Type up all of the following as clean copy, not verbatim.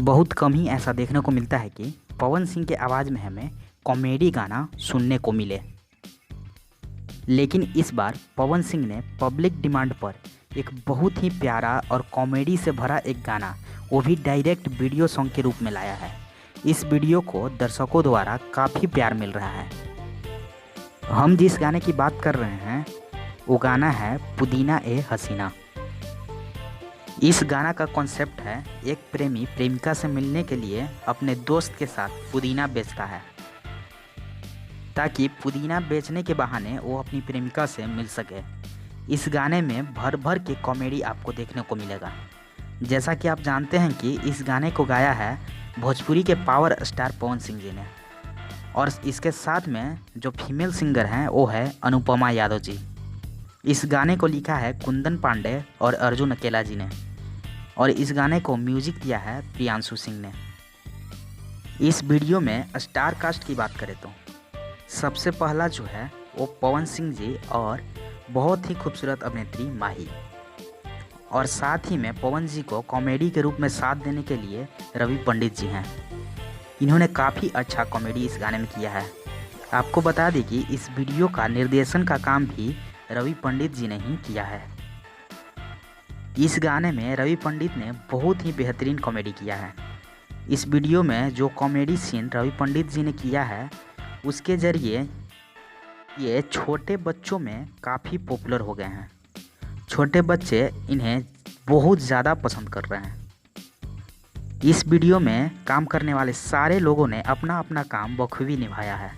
बहुत कम ही ऐसा देखने को मिलता है कि पवन सिंह के आवाज़ में हमें कॉमेडी गाना सुनने को मिले। लेकिन इस बार पवन सिंह ने पब्लिक डिमांड पर एक बहुत ही प्यारा और कॉमेडी से भरा एक गाना, वो भी डायरेक्ट वीडियो सॉन्ग के रूप में लाया है। इस वीडियो को दर्शकों द्वारा काफ़ी प्यार मिल रहा है। हम जिस गाने की बात कर रहे हैं वो गाना है पुदीना ए हसीना। इस गाना का कॉन्सेप्ट है, एक प्रेमी प्रेमिका से मिलने के लिए अपने दोस्त के साथ पुदीना बेचता है ताकि पुदीना बेचने के बहाने वो अपनी प्रेमिका से मिल सके। इस गाने में भर भर के कॉमेडी आपको देखने को मिलेगा। जैसा कि आप जानते हैं कि इस गाने को गाया है भोजपुरी के पावर स्टार पवन सिंह जी ने, और इसके साथ में जो फीमेल सिंगर हैं वो है अनुपमा यादव जी। इस गाने को लिखा है कुंदन पांडे और अर्जुन अकेला जी ने, और इस गाने को म्यूजिक दिया है प्रियांशु सिंह ने। इस वीडियो में स्टार कास्ट की बात करें तो सबसे पहला जो है वो पवन सिंह जी और बहुत ही खूबसूरत अभिनेत्री माही, और साथ ही में पवन जी को कॉमेडी के रूप में साथ देने के लिए रवि पंडित जी हैं। इन्होंने काफ़ी अच्छा कॉमेडी इस गाने में किया है। आपको बता दें कि इस वीडियो का निर्देशन का काम भी रवि पंडित जी ने ही किया है। इस गाने में रवि पंडित ने बहुत ही बेहतरीन कॉमेडी किया है। इस वीडियो में जो कॉमेडी सीन रवि पंडित जी ने किया है उसके ज़रिए ये छोटे बच्चों में काफ़ी पॉपुलर हो गए हैं। छोटे बच्चे इन्हें बहुत ज़्यादा पसंद कर रहे हैं। इस वीडियो में काम करने वाले सारे लोगों ने अपना अपना काम बखूबी निभाया है।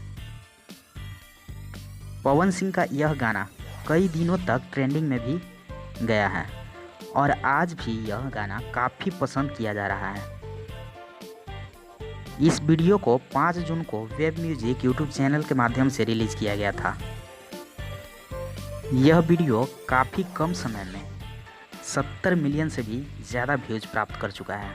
पवन सिंह का यह गाना कई दिनों तक ट्रेंडिंग में भी गया है और आज भी यह गाना काफ़ी पसंद किया जा रहा है। इस वीडियो को 5 जून को वेब म्यूजिक यूट्यूब चैनल के माध्यम से रिलीज़ किया गया था। यह वीडियो काफ़ी कम समय में 70 मिलियन से भी ज़्यादा व्यूज़ प्राप्त कर चुका है,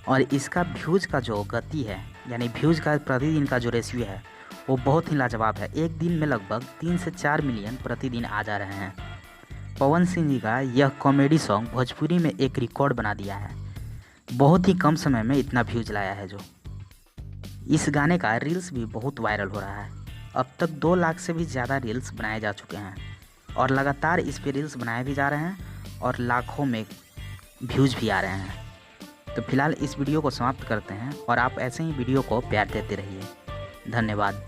और इसका व्यूज़ का जो गति है, यानी व्यूज़ का प्रतिदिन का जो रेशियो है वो बहुत ही लाजवाब है। एक दिन में लगभग 3 से 4 मिलियन प्रतिदिन आ जा रहे हैं। पवन सिंह जी का यह कॉमेडी सॉन्ग भोजपुरी में एक रिकॉर्ड बना दिया है। बहुत ही कम समय में इतना व्यूज लाया है। जो इस गाने का रील्स भी बहुत वायरल हो रहा है। अब तक 2 लाख से भी ज़्यादा रील्स बनाए जा चुके हैं, और लगातार इस पे रील्स बनाए भी जा रहे हैं और लाखों में व्यूज भी आ रहे हैं। तो फिलहाल इस वीडियो को समाप्त करते हैं, और आप ऐसे ही वीडियो को प्यार देते रहिए। धन्यवाद।